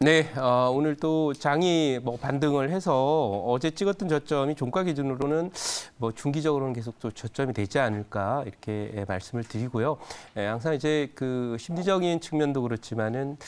네, 오늘 또 장이 뭐 반등을 해서 어제 찍었던 저점이 종가 기준으로는 뭐 중기적으로는 계속 또 저점이 되지 않을까 이렇게 말씀을 드리고요. 항상 이제 그 심리적인 측면도 그렇지만은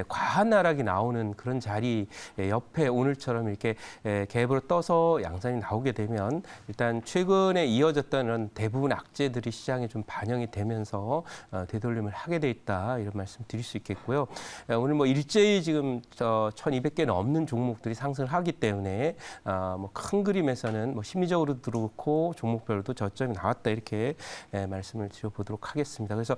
과한 하락이 나오는 그런 자리 옆에 오늘처럼 이렇게 갭으로 떠서 양산이 나오게 되면 일단 최근에 이어졌던 이런 대부분 악재들이 시장에 좀 반영이 되면서 되돌림을 하게 돼 있다 이런 말씀 드릴 수 있겠고요. 오늘 뭐 일제히 지금 1,200개 넘는 종목들이 상승을 하기 때문에 뭐 큰 그림에서는 뭐 심리적으로도 그렇고 종목별로도 저점이 나왔다 이렇게 말씀을 드려보도록 하겠습니다. 그래서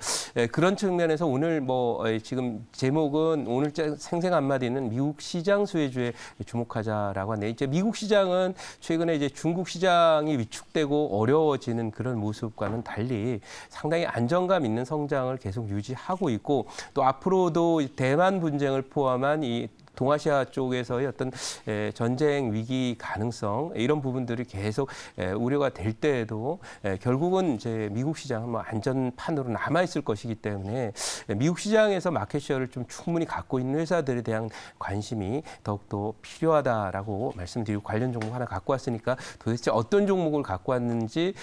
그런 측면에서 오늘 뭐 지금 제목은 오늘 생생 한마디는 미국 시장 수혜주에 주목하자라고 하네요. 이제 미국 시장은 최근에 이제 중국 시장이 위축되고 어려워지는 그런 모습과는 달리 상당히 안정감 있는 성장을 계속 유지하고 있고 또 앞으로도 대만 분쟁을 포함한 이 동아시아 쪽에서의 어떤 전쟁 위기 가능성 이런 부분들이 계속 우려가 될 때에도 결국은 이제 미국 시장은 뭐 안전판으로 남아 있을 것이기 때문에 미국 시장에서 마켓쉐어를 좀 충분히 갖고 있는 회사들에 대한 관심이 더욱더 필요하다라고 말씀드리고 관련 종목 하나 갖고 왔으니까 도대체 어떤 종목을 갖고 왔는지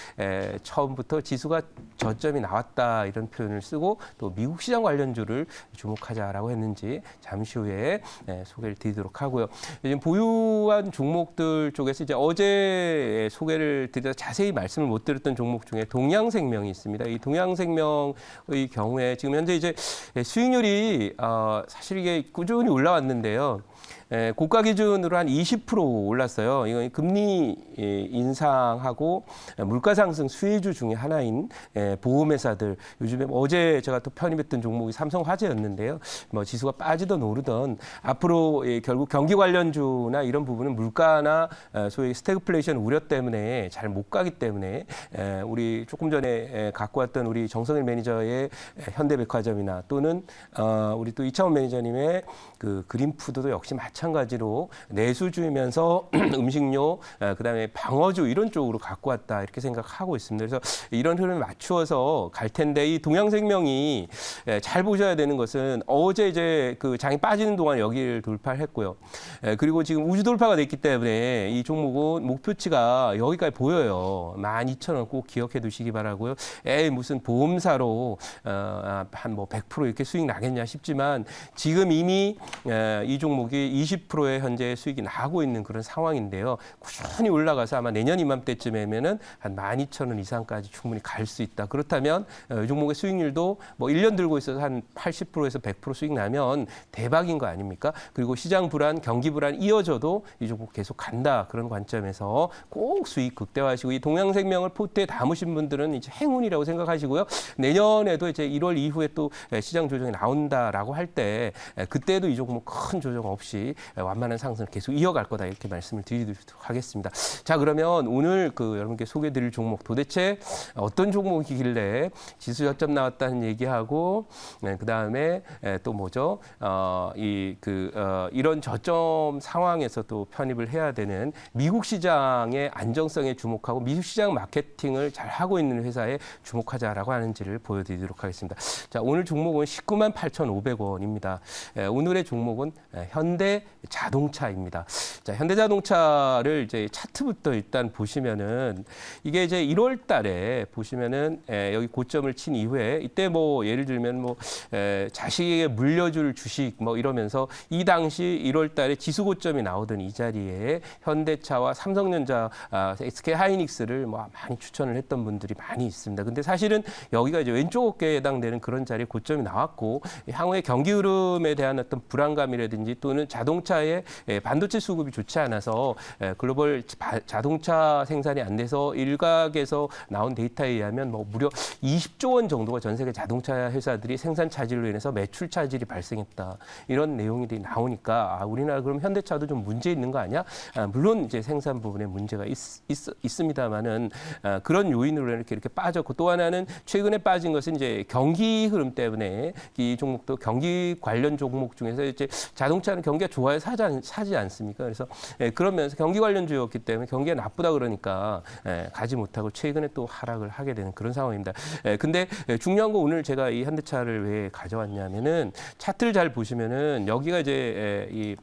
처음부터 지수가 저점이 나왔다 이런 표현을 쓰고 또 미국 시장 관련주를 주목하자라고 했는지 잠시 후에 소개를 드리도록 하고요. 지금 보유한 종목들 쪽에서 이제 어제 소개를 드려서 자세히 말씀을 못 드렸던 종목 중에 동양생명이 있습니다. 이 동양생명의 경우에 지금 현재 이제 수익률이 사실 이게 꾸준히 올라왔는데요. 고가 기준으로 한 20% 올랐어요. 이건 금리 인상하고 물가 상승 수혜주 중에 하나인 보험회사들. 요즘에 어제 제가 또 편입했던 종목이 삼성화재였는데요. 뭐 지수가 빠지던 오르던 앞으로 결국 경기 관련주나 이런 부분은 물가나 소위 스태그플레이션 우려 때문에 잘 못 가기 때문에 우리 조금 전에 갖고 왔던 우리 정성일 매니저의 현대백화점이나 또는 우리 또 이창원 매니저님의 그 그린푸드도 역시 마찬가지로 내수주이면서 음식료, 그다음에 방어주 이런 쪽으로 갖고 왔다 이렇게 생각하고 있습니다. 그래서 이런 흐름에 맞추어서 갈 텐데 이 동양생명이 잘 보셔야 되는 것은 어제 이제 그 장이 빠지는 동안 여기를 돌파를 했고요. 그리고 지금 우주 돌파가 됐기 때문에 이 종목은 목표치가 여기까지 보여요. 12,000원 꼭 기억해 두시기 바라고요. 무슨 보험사로 한 뭐 100% 이렇게 수익 나겠냐 싶지만 지금 이미 이 종목이 20%의 현재 수익이 나고 있는 그런 상황인데요. 꾸준히 올라가서 아마 내년 이맘때쯤에면은 한 12,000원 이상까지 충분히 갈 수 있다. 그렇다면 이 종목의 수익률도 뭐 1년 들고 있어서 한 80%에서 100% 수익 나면 대박인 거 아닙니까? 그리고 시장 불안, 경기 불안 이어져도 이 종목 계속 간다. 그런 관점에서 꼭 수익 극대화하시고 이 동양생명을 포트에 담으신 분들은 이제 행운이라고 생각하시고요. 내년에도 이제 1월 이후에 또 시장 조정이 나온다라고 할 때 그때도 이 종목 큰 조정 없이 완만한 상승을 계속 이어갈 거다 이렇게 말씀을 드리도록 하겠습니다. 자, 그러면 오늘 그 여러분께 소개드릴 종목 도대체 어떤 종목이길래 지수 저점 나왔다는 얘기하고 그 다음에 또 뭐죠? 이런 저점 상황에서 또 편입을 해야 되는 미국 시장의 안정성에 주목하고 미국 시장 마케팅을 잘 하고 있는 회사에 주목하자라고 하는지를 보여드리도록 하겠습니다. 자, 오늘 종목은 198,500원입니다. 오늘의 종목은 현대자동차입니다. 자, 현대자동차를 이제 차트부터 일단 보시면은 이게 이제 1월 달에 보시면은 여기 고점을 친 이후에 이때 뭐 예를 들면 뭐 자식에게 물려줄 주식 뭐 이러면서 이 당시 1월 달에 지수 고점이 나오던 이 자리에 현대차와 삼성전자, SK 하이닉스를 뭐 많이 추천을 했던 분들이 많이 있습니다. 근데 사실은 여기가 이제 왼쪽 어깨에 해당되는 그런 자리에 고점이 나왔고 향후의 경기 흐름에 대한 어떤 불안감이라든지 또는 자동차의 반도체 수급이 좋지 않아서 글로벌 자동차 생산이 안 돼서 일각에서 나온 데이터에 의하면 뭐 무려 20조 원 정도가 전 세계 자동차 회사들이 생산 차질로 인해서 매출 차질이 발생했다. 이런 내용들이 나오니까 우리나라 그럼 현대차도 좀 문제 있는 거 아니야? 물론 이제 생산 부분에 문제가 있습니다만은 그런 요인으로 이렇게 빠졌고 또 하나는 최근에 빠진 것은 이제 경기 흐름 때문에 이 종목도 경기 관련 종목 중에서 이제 자동차는 경기가 좋아해서 사지 않습니까? 그래서 그런 면에서 경기 관련주였기 때문에 경기가 나쁘다 그러니까 가지 못하고 최근에 또 하락을 하게 되는 그런 상황입니다. 근데 중요한 거 오늘 제가 이 현대차를 왜 가져왔냐면은 차트를 잘 보시면은 여기가 이제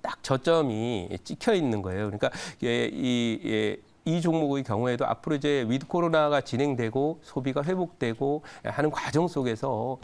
딱 저점이 찍혀 있는 거예요. 그러니까 이 종목의 경우에도 앞으로 이제 위드 코로나가 진행되고 소비가 회복되고 하는 과정 속에서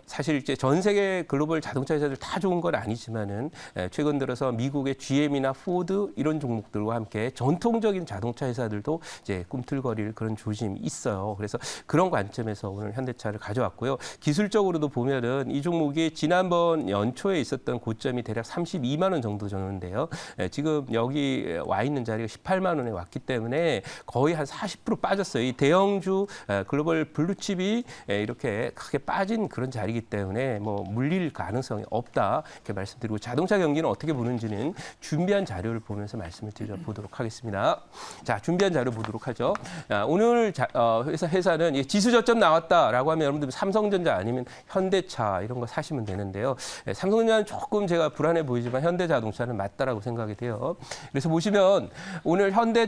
사실 이제 전 세계 글로벌 자동차 회사들 다 좋은 건 아니지만은 최근 들어서 미국의 GM이나 포드 이런 종목들과 함께 전통적인 자동차 회사들도 이제 꿈틀거릴 그런 조짐이 있어요. 그래서 그런 관점에서 오늘 현대차를 가져왔고요. 기술적으로도 보면은 이 종목이 지난번 연초에 있었던 고점이 대략 32만 원 정도 줬는데요. 지금 여기 와 있는 자리가 18만 원에 왔기 때문에 거의 한 40% 빠졌어요. 이 대형주 글로벌 블루칩이 이렇게 크게 빠진 그런 자리이기 때문에 뭐 물릴 가능성이 없다 이렇게 말씀드리고 자동차 경기는 어떻게 보는지는 준비한 자료를 보면서 말씀을 드려보도록 하겠습니다. 자, 준비한 자료 보도록 하죠. 오늘 회사는 지수 저점 나왔다라고 하면 여러분들 삼성전자 아니면 현대차 이런 거 사시면 되는데요. 삼성전자는 조금 제가 불안해 보이지만 현대자동차는 맞다라고 생각이 돼요. 그래서 보시면 오늘 현대차가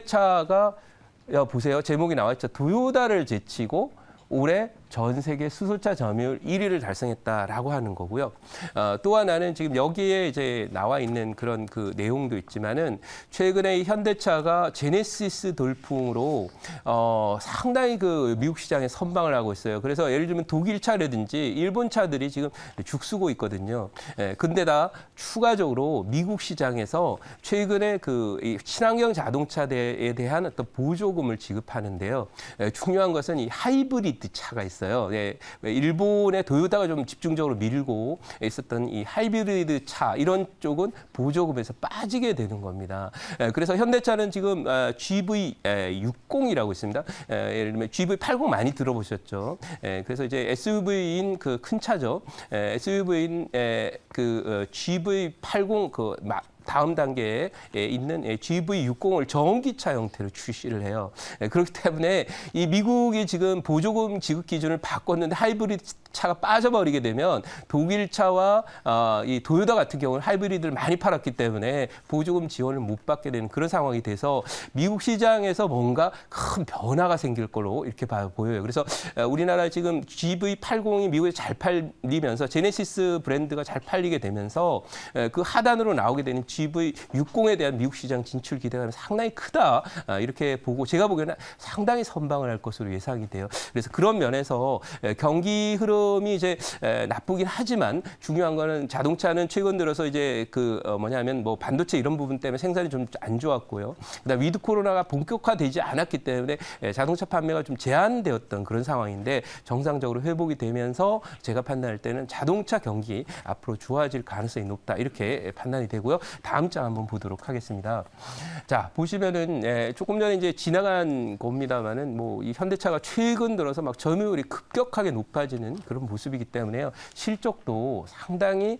보세요. 제목이 나와 있죠. 도요다를 제치고 올해 전 세계 수소차 점유율 1위를 달성했다라고 하는 거고요. 또 하나는 지금 여기에 이제 나와 있는 그런 그 내용도 있지만은 최근에 이 현대차가 제네시스 돌풍으로 상당히 그 미국 시장에 선방을 하고 있어요. 그래서 예를 들면 독일 차라든지 일본 차들이 지금 죽쓰고 있거든요. 근데다 추가적으로 미국 시장에서 최근에 그 친환경 자동차에 대한 어떤 보조금을 지급하는데요. 중요한 것은 이 하이브리드 차가 있어요. 일본의 도요타가 좀 집중적으로 밀고 있었던 이 하이브리드 차 이런 쪽은 보조금에서 빠지게 되는 겁니다. 그래서 현대차는 지금 GV60이라고 있습니다. 예를 들면 GV80 많이 들어보셨죠. 그래서 이제 SUV인 그 큰 차죠. SUV인 그 GV80 다음 단계에 있는 GV60을 전기차 형태로 출시를 해요. 그렇기 때문에 이 미국이 지금 보조금 지급 기준을 바꿨는데 하이브리드 차가 빠져버리게 되면 독일 차와 이 도요타 같은 경우는 하이브리드를 많이 팔았기 때문에 보조금 지원을 못 받게 되는 그런 상황이 돼서 미국 시장에서 뭔가 큰 변화가 생길 걸로 이렇게 보여요. 그래서 우리나라 지금 GV80이 미국에 잘 팔리면서 제네시스 브랜드가 잘 팔리게 되면서 그 하단으로 나오게 되는 GV60에 대한 미국 시장 진출 기대감이 상당히 크다 이렇게 보고 제가 보기에는 상당히 선방을 할 것으로 예상이 돼요. 그래서 그런 면에서 경기 흐름이 이제 나쁘긴 하지만 중요한 거는 자동차는 최근 들어서 이제 뭐냐면 뭐 반도체 이런 부분 때문에 생산이 좀 안 좋았고요. 그다음 위드 코로나가 본격화되지 않았기 때문에 자동차 판매가 좀 제한되었던 그런 상황인데 정상적으로 회복이 되면서 제가 판단할 때는 자동차 경기 앞으로 좋아질 가능성이 높다 이렇게 판단이 되고요. 다음 장 한번 보도록 하겠습니다. 자, 보시면은 조금 전에 이제 지나간 겁니다만은 뭐 이 현대차가 최근 들어서 막 점유율이 급격하게 높아지는 그런 모습이기 때문에요. 실적도 상당히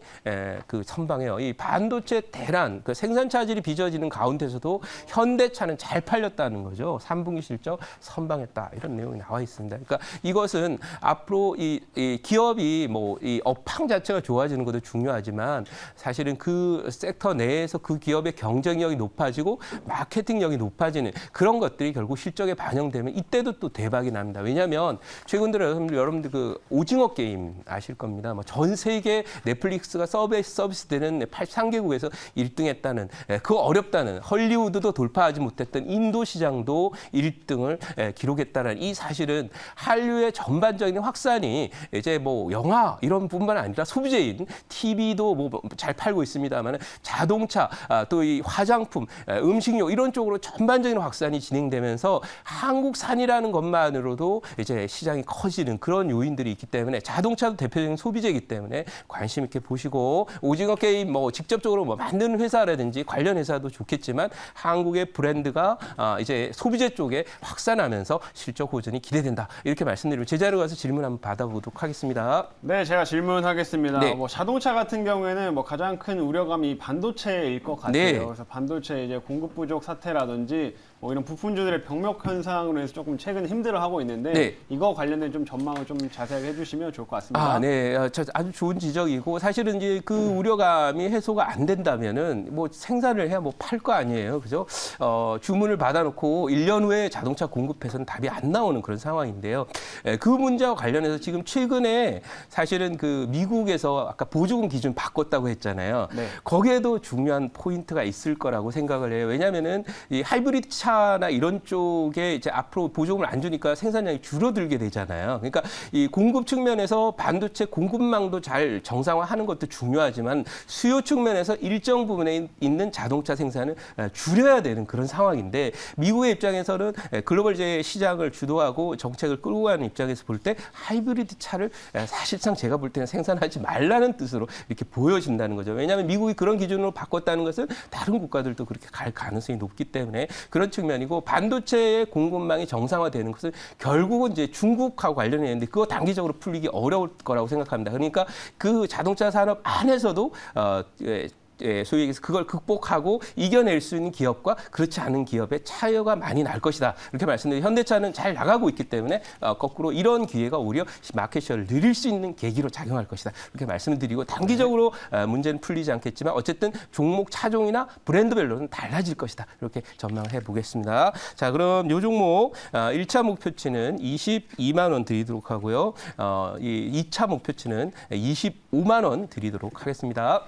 그 선방해요. 이 반도체 대란, 그 생산 차질이 빚어지는 가운데서도 현대차는 잘 팔렸다는 거죠. 3분기 실적 선방했다 이런 내용이 나와 있습니다. 그러니까 이것은 앞으로 이 기업이 뭐 이 업황 자체가 좋아지는 것도 중요하지만 사실은 그 섹터 내에서 그 기업의 경쟁력이 높아지고 마케팅력이 높아지는 그런 것들이 결국 실적에 반영되면 이때도 또 대박이 납니다. 왜냐하면 최근 들어 여러분들 그 오징어 게임 아실 겁니다. 뭐 전 세계 넷플릭스가 서비스되는 83개국에서 1등했다는 그 어렵다는 헐리우드도 돌파하지 못했던 인도 시장도 1등을 기록했다는 이 사실은 한류의 전반적인 확산이 이제 뭐 영화 이런 뿐만 아니라 소비재인 TV도 뭐 잘 팔고 있습니다만 자동차 또 이 화장품, 음식료 이런 쪽으로 전반적인 확산이 진행되면서 한국산이라는 것만으로도 이제 시장이 커지는 그런 요인들이 있기 때문에 자동차도 대표적인 소비재이기 때문에 관심 있게 보시고 오징어 게임 뭐 직접적으로 뭐 만드는 회사라든지 관련 회사도 좋겠지만 한국의 브랜드가 이제 소비재 쪽에 확산하면서 실적 호전이 기대된다 이렇게 말씀드리고 제자리로 가서 질문 한번 받아보도록 하겠습니다. 네, 제가 질문하겠습니다. 네. 뭐 자동차 같은 경우에는 뭐 가장 큰 우려감이 반도체일 것 같아요. 네. 그래서 반도체 이제 공급 부족 사태라든지 뭐 이런 부품주들의 병목 현상으로 해서 조금 최근 힘들어하고 있는데 네. 이거 관련된 좀 전망을 좀 자세하게 해주시면 좋을 것 같습니다. 아, 네. 아주 좋은 지적이고 사실은 이제 그 우려감이 해소가 안 된다면은 뭐 생산을 해야 뭐 팔 거 아니에요. 그죠? 주문을 받아놓고 1년 후에 자동차 공급해서는 답이 안 나오는 그런 상황인데요. 그 문제와 관련해서 지금 최근에 사실은 그 미국에서 아까 보조금 기준 바꿨다고 했잖아요. 네. 거기에도 중요한 포인트가 있을 거라고 생각을 해요. 왜냐하면은 이 하이브리드 차나 이런 쪽에 이제 앞으로 보조금을 안 주니까 생산량이 줄어들게 되잖아요. 그러니까 이 공급 측면에서 반도체 공급망도 잘 정상화하는 것도 중요하지만 수요 측면에서 일정 부분에 있는 자동차 생산을 줄여야 되는 그런 상황인데 미국의 입장에서는 글로벌 시장을 주도하고 정책을 끌고 가는 입장에서 볼 때 하이브리드 차를 사실상 제가 볼 때는 생산하지 말라는 뜻으로 이렇게 보여진다는 거죠. 왜냐하면 미국이 그런 기준으로 바꿨다는 것은 다른 국가들도 그렇게 갈 가능성이 높기 때문에 그런 측면이고 반도체의 공급망이 정상화되는 것은 결국은 이제 중국하고 관련이 있는데 그거 단기적으로 풀리기 어려울 거라고 생각합니다. 그러니까 그 자동차 산업 안에서도 소위 얘기해서 그걸 극복하고 이겨낼 수 있는 기업과 그렇지 않은 기업의 차이가 많이 날 것이다. 이렇게 말씀드리고 현대차는 잘 나가고 있기 때문에 거꾸로 이런 기회가 오히려 마켓시어를 늘릴 수 있는 계기로 작용할 것이다. 이렇게 말씀을 드리고 단기적으로 문제는 풀리지 않겠지만 어쨌든 종목 차종이나 브랜드별로는 달라질 것이다. 이렇게 전망을 해보겠습니다. 자, 그럼 이 종목 1차 목표치는 22만 원 드리도록 하고요. 이 2차 목표치는 25만 원 드리도록 하겠습니다.